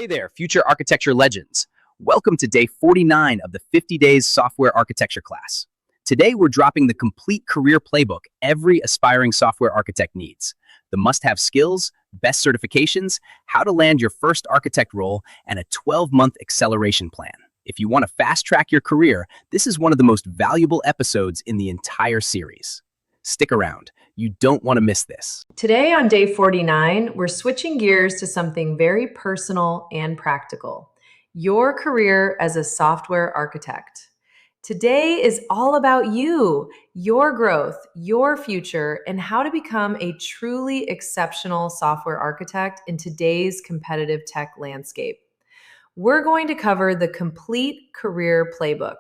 There, future architecture legends. Welcome to day 49 of the 50 Days Software Architecture class. Today, we're dropping the complete career playbook every aspiring software architect needs. The must-have skills, best certifications, how to land your first architect role, and a 12-month acceleration plan. If you want to fast-track your career, this is one of the most valuable episodes in the entire series. Stick around. You don't want to miss this. Today on day 49, we're switching gears to something very personal and practical: your career as a software architect. Today is all about you, your growth, your future, and how to become a truly exceptional software architect in today's competitive tech landscape. We're going to cover the complete career playbook,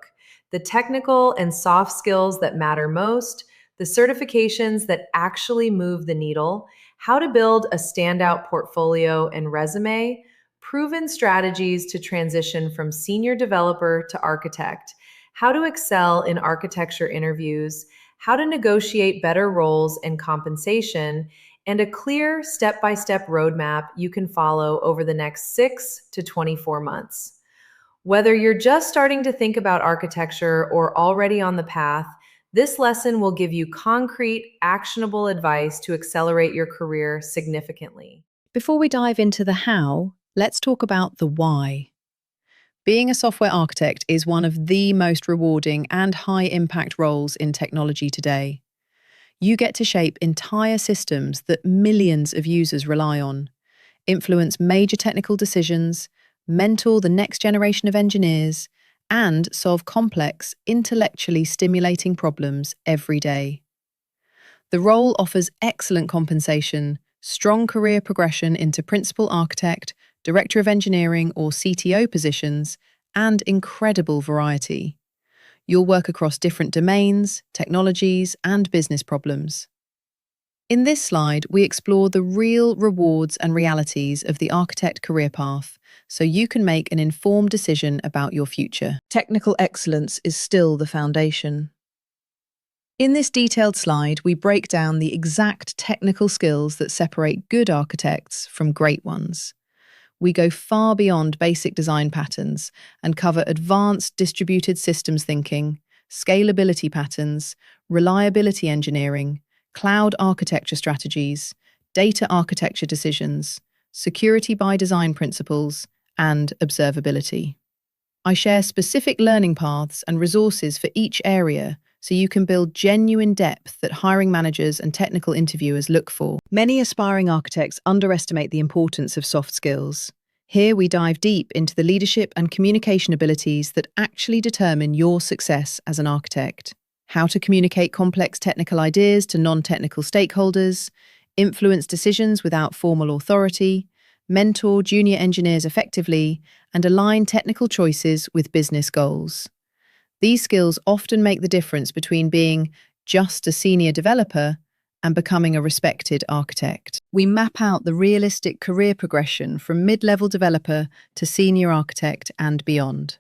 the technical and soft skills that matter most, the certifications that actually move the needle, how to build a standout portfolio and resume, proven strategies to transition from senior developer to architect, how to excel in architecture interviews, how to negotiate better roles and compensation, and a clear step-by-step roadmap you can follow over the next 6 to 24 months. Whether you're just starting to think about architecture or already on the path, this lesson will give you concrete, actionable advice to accelerate your career significantly. Before we dive into the how, let's talk about the why. Being a software architect is one of the most rewarding and high-impact roles in technology today. You get to shape entire systems that millions of users rely on, influence major technical decisions, mentor the next generation of engineers, and solve complex, intellectually stimulating problems every day. The role offers excellent compensation, strong career progression into principal architect, director of engineering, or CTO positions, and incredible variety. You'll work across different domains, technologies, and business problems. In this slide, we explore the real rewards and realities of the architect career path, so you can make an informed decision about your future. Technical excellence is still the foundation. In this detailed slide, we break down the exact technical skills that separate good architects from great ones. We go far beyond basic design patterns and cover advanced distributed systems thinking, scalability patterns, reliability engineering, cloud architecture strategies, data architecture decisions, security by design principles, and observability. I share specific learning paths and resources for each area so you can build genuine depth that hiring managers and technical interviewers look for. Many aspiring architects underestimate the importance of soft skills. Here we dive deep into the leadership and communication abilities that actually determine your success as an architect. How to communicate complex technical ideas to non-technical stakeholders, influence decisions without formal authority, mentor junior engineers effectively, and align technical choices with business goals. These skills often make the difference between being just a senior developer and becoming a respected architect. We map out the realistic career progression from mid-level developer to senior architect and beyond.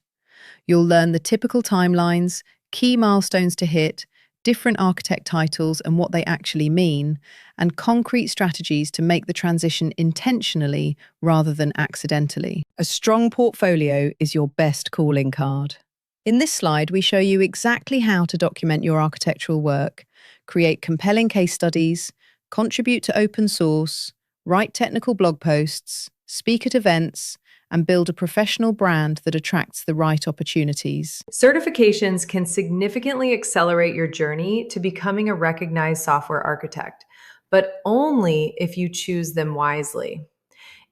You'll learn the typical timelines, key milestones to hit, different architect titles and what they actually mean, and concrete strategies to make the transition intentionally rather than accidentally. A strong portfolio is your best calling card. In this slide, we show you exactly how to document your architectural work, create compelling case studies, contribute to open source, write technical blog posts, speak at events, and build a professional brand that attracts the right opportunities. Certifications can significantly accelerate your journey to becoming a recognized software architect, but only if you choose them wisely.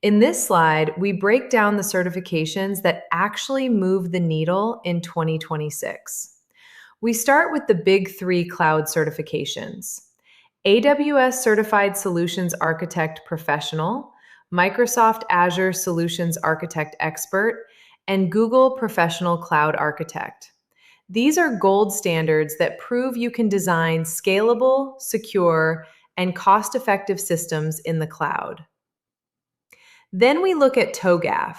In this slide, we break down the certifications that actually move the needle in 2026. We start with the big 3 cloud certifications: AWS Certified Solutions Architect Professional, Microsoft Azure Solutions Architect Expert, and Google Professional Cloud Architect. These are gold standards that prove you can design scalable, secure, and cost-effective systems in the cloud. Then we look at TOGAF,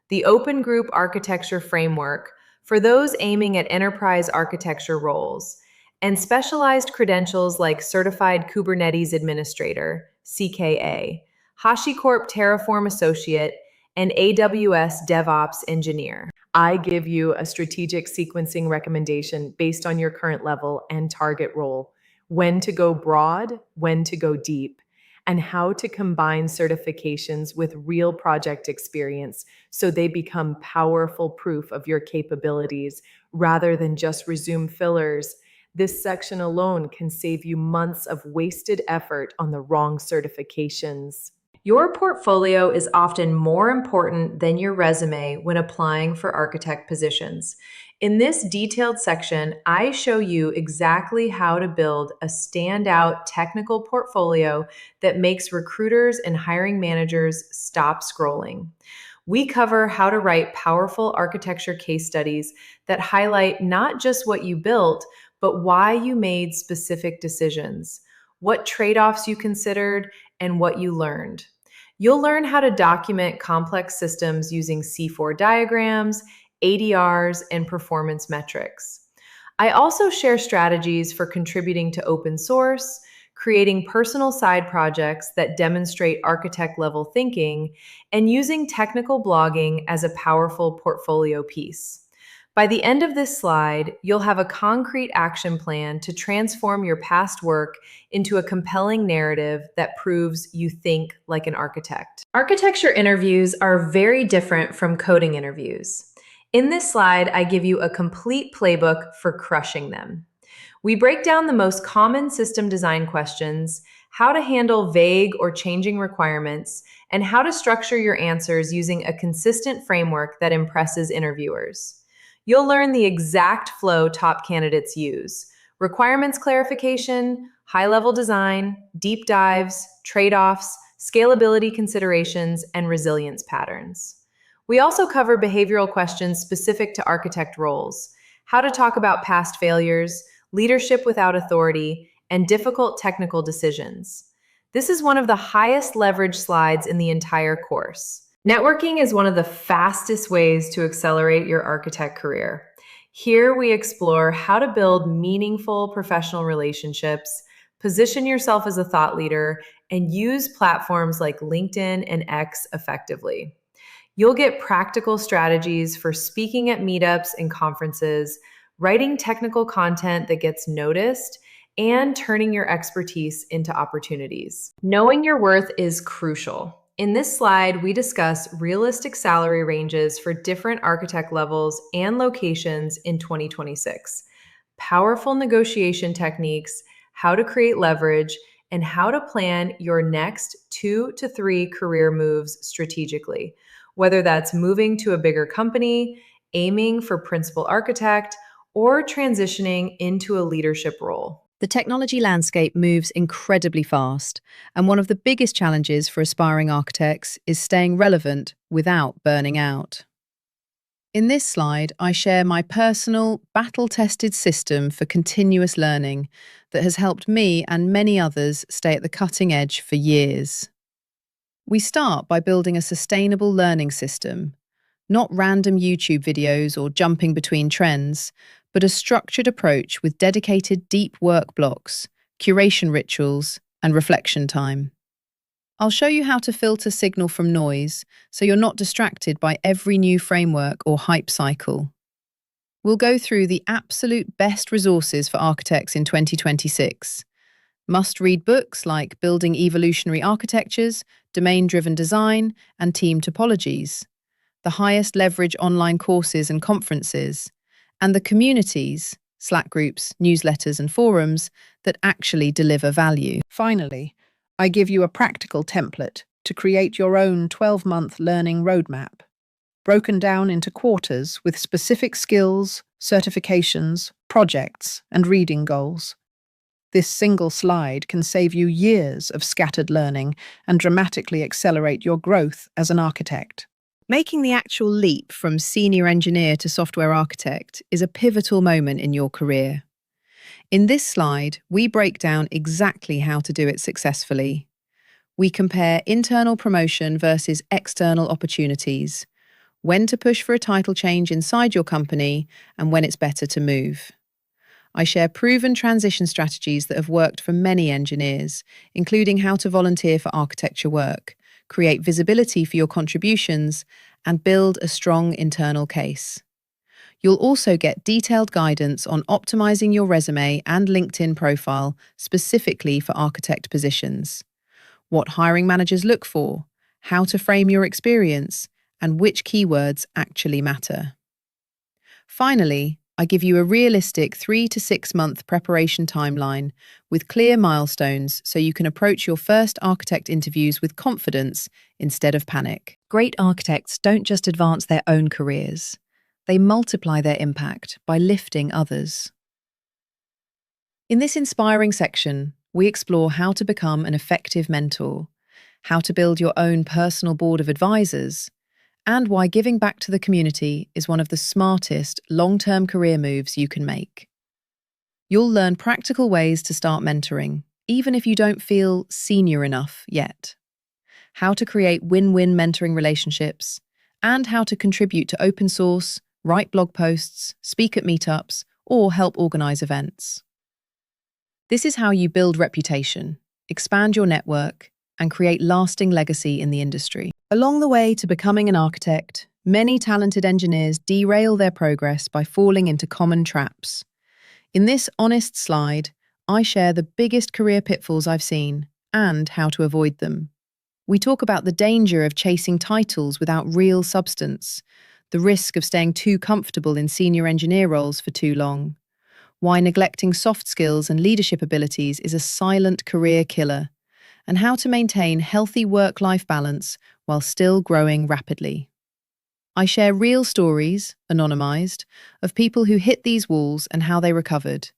the Open Group Architecture Framework for those aiming at enterprise architecture roles, and specialized credentials like Certified Kubernetes Administrator, CKA, HashiCorp Terraform Associate, an AWS DevOps engineer. I give you a strategic sequencing recommendation based on your current level and target role, when to go broad, when to go deep, and how to combine certifications with real project experience so they become powerful proof of your capabilities rather than just resume fillers. This section alone can save you months of wasted effort on the wrong certifications. Your portfolio is often more important than your resume when applying for architect positions. In this detailed section, I show you exactly how to build a standout technical portfolio that makes recruiters and hiring managers stop scrolling. We cover how to write powerful architecture case studies that highlight not just what you built, but why you made specific decisions, what trade offs you considered, and what you learned. You'll learn how to document complex systems using C4 diagrams, ADRs, and performance metrics. I also share strategies for contributing to open source, creating personal side projects that demonstrate architect level thinking, and using technical blogging as a powerful portfolio piece. By the end of this slide, you'll have a concrete action plan to transform your past work into a compelling narrative that proves you think like an architect. Architecture interviews are very different from coding interviews. In this slide, I give you a complete playbook for crushing them. We break down the most common system design questions, how to handle vague or changing requirements, and how to structure your answers using a consistent framework that impresses interviewers. You'll learn the exact flow top candidates use: requirements clarification, high-level design, deep dives, trade-offs, scalability considerations, and resilience patterns. We also cover behavioral questions specific to architect roles, how to talk about past failures, leadership without authority, and difficult technical decisions. This is one of the highest leverage slides in the entire course. Networking is one of the fastest ways to accelerate your architect career. Here we explore how to build meaningful professional relationships, position yourself as a thought leader, and use platforms like LinkedIn and X effectively. You'll get practical strategies for speaking at meetups and conferences, writing technical content that gets noticed, and turning your expertise into opportunities. Knowing your worth is crucial. In this slide, we discuss realistic salary ranges for different architect levels and locations in 2026, powerful negotiation techniques, how to create leverage, and how to plan your next 2 to 3 career moves strategically, whether that's moving to a bigger company, aiming for principal architect, or transitioning into a leadership role. The technology landscape moves incredibly fast, and one of the biggest challenges for aspiring architects is staying relevant without burning out. In this slide, I share my personal, battle-tested system for continuous learning that has helped me and many others stay at the cutting edge for years. We start by building a sustainable learning system, not random YouTube videos or jumping between trends, but a structured approach with dedicated deep work blocks, curation rituals, and reflection time. I'll show you how to filter signal from noise so you're not distracted by every new framework or hype cycle. We'll go through the absolute best resources for architects in 2026. Must-read books like Building Evolutionary Architectures, Domain-Driven Design, and Team Topologies, the highest leverage online courses and conferences, and the communities, Slack groups, newsletters, and forums that actually deliver value. Finally, I give you a practical template to create your own 12-month learning roadmap, broken down into quarters with specific skills, certifications, projects, and reading goals. This single slide can save you years of scattered learning and dramatically accelerate your growth as an architect. Making the actual leap from senior engineer to software architect is a pivotal moment in your career. In this slide, we break down exactly how to do it successfully. We compare internal promotion versus external opportunities, when to push for a title change inside your company, and when it's better to move. I share proven transition strategies that have worked for many engineers, including how to volunteer for architecture work, create visibility for your contributions, and build a strong internal case. You'll also get detailed guidance on optimizing your resume and LinkedIn profile specifically for architect positions, what hiring managers look for, how to frame your experience, and which keywords actually matter. Finally, I give you a realistic 3 to 6 month preparation timeline with clear milestones so you can approach your first architect interviews with confidence instead of panic. Great architects don't just advance their own careers, they multiply their impact by lifting others. In this inspiring section, we explore how to become an effective mentor, how to build your own personal board of advisors, and why giving back to the community is one of the smartest long-term career moves you can make. You'll learn practical ways to start mentoring, even if you don't feel senior enough yet. How to create win-win mentoring relationships, and how to contribute to open source, write blog posts, speak at meetups, or help organize events. This is how you build reputation, expand your network, and create lasting legacy in the industry. Along the way to becoming an architect, many talented engineers derail their progress by falling into common traps. In this honest slide, I share the biggest career pitfalls I've seen and how to avoid them. We talk about the danger of chasing titles without real substance, the risk of staying too comfortable in senior engineer roles for too long, why neglecting soft skills and leadership abilities is a silent career killer, and how to maintain healthy work-life balance while still growing rapidly. I share real stories, anonymized, of people who hit these walls and how they recovered,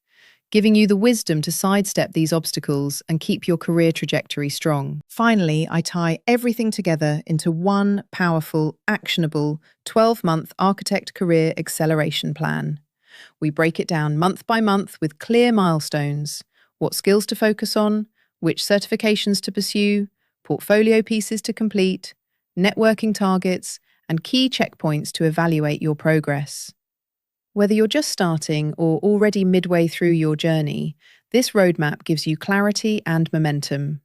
giving you the wisdom to sidestep these obstacles and keep your career trajectory strong. Finally, I tie everything together into one powerful, actionable 12-month architect career acceleration plan. We break it down month by month with clear milestones, what skills to focus on, which certifications to pursue, portfolio pieces to complete, networking targets, and key checkpoints to evaluate your progress. Whether you're just starting or already midway through your journey, this roadmap gives you clarity and momentum.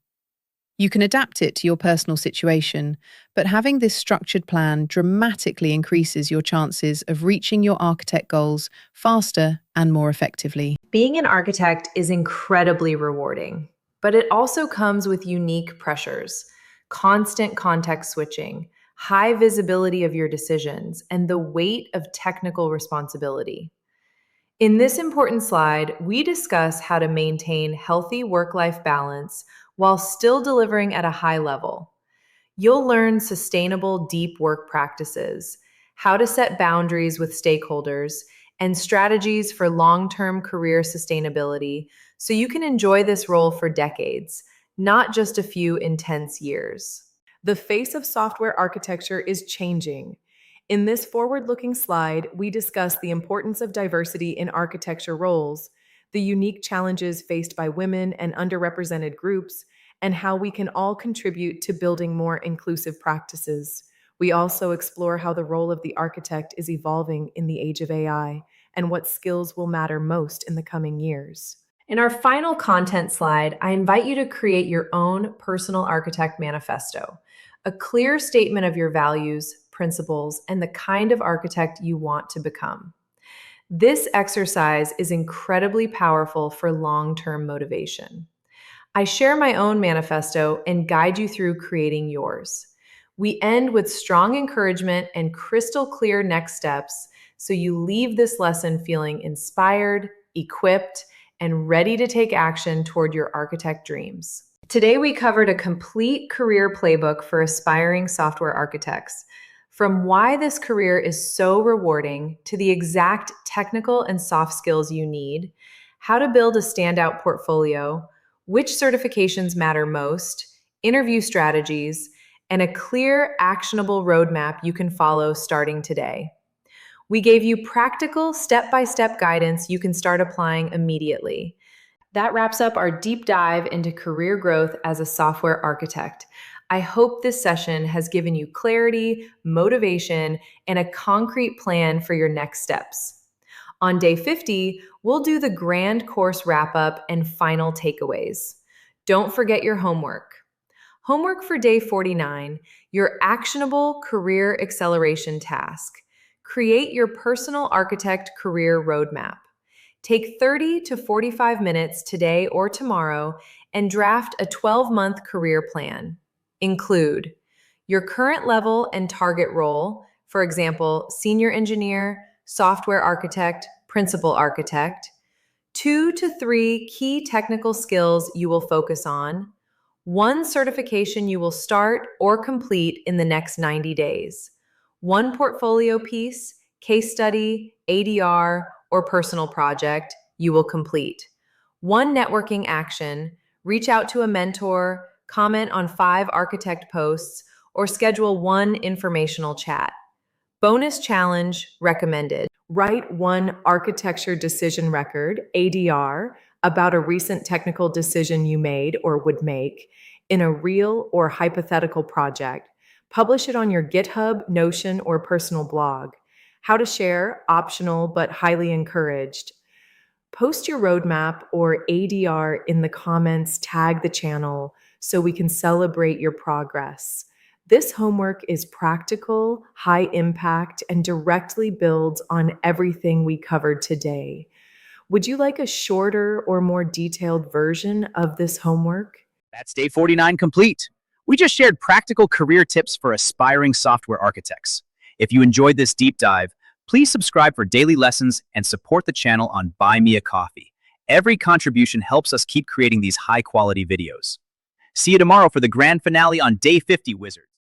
You can adapt it to your personal situation, but having this structured plan dramatically increases your chances of reaching your architect goals faster and more effectively. Being an architect is incredibly rewarding, but it also comes with unique pressures, constant context switching, high visibility of your decisions, and the weight of technical responsibility. In this important slide, we discuss how to maintain healthy work-life balance while still delivering at a high level. You'll learn sustainable, deep work practices, how to set boundaries with stakeholders, and strategies for long-term career sustainability so you can enjoy this role for decades, not just a few intense years. The face of software architecture is changing. In this forward-looking slide, we discuss the importance of diversity in architecture roles, the unique challenges faced by women and underrepresented groups, and how we can all contribute to building more inclusive practices. We also explore how the role of the architect is evolving in the age of AI and what skills will matter most in the coming years. In our final content slide, I invite you to create your own personal architect manifesto, a clear statement of your values, principles, and the kind of architect you want to become. This exercise is incredibly powerful for long-term motivation. I share my own manifesto and guide you through creating yours. We end with strong encouragement and crystal clear next steps so you leave this lesson feeling inspired, equipped, and ready to take action toward your architect dreams. Today, we covered a complete career playbook for aspiring software architects, from why this career is so rewarding to the exact technical and soft skills you need, how to build a standout portfolio, which certifications matter most, interview strategies, and a clear, actionable roadmap you can follow starting today. We gave you practical, step-by-step guidance you can start applying immediately. That wraps up our deep dive into career growth as a software architect. I hope this session has given you clarity, motivation, and a concrete plan for your next steps. On day 50, we'll do the grand course wrap-up and final takeaways. Don't forget your homework. Homework for day 49, your actionable career acceleration task. Create your personal architect career roadmap. Take 30 to 45 minutes today or tomorrow and draft a 12-month career plan. Include your current level and target role, for example, senior engineer, software architect, principal architect, 2 to 3 key technical skills you will focus on, one certification you will start or complete in the next 90 days, one portfolio piece, case study, ADR, or personal project you will complete, one networking action, reach out to a mentor, comment on 5 architect posts, or schedule one informational chat. Bonus challenge recommended. Write one architecture decision record, ADR, about a recent technical decision you made or would make in a real or hypothetical project. Publish it on your GitHub, Notion, or personal blog. How to share, optional but highly encouraged. Post your roadmap or ADR in the comments, tag the channel so we can celebrate your progress. This homework is practical, high impact, and directly builds on everything we covered today. Would you like a shorter or more detailed version of this homework? That's day 49 complete. We just shared practical career tips for aspiring software architects. If you enjoyed this deep dive, please subscribe for daily lessons and support the channel on Buy Me a Coffee. Every contribution helps us keep creating these high-quality videos. See you tomorrow for the grand finale on day 50, Wizards.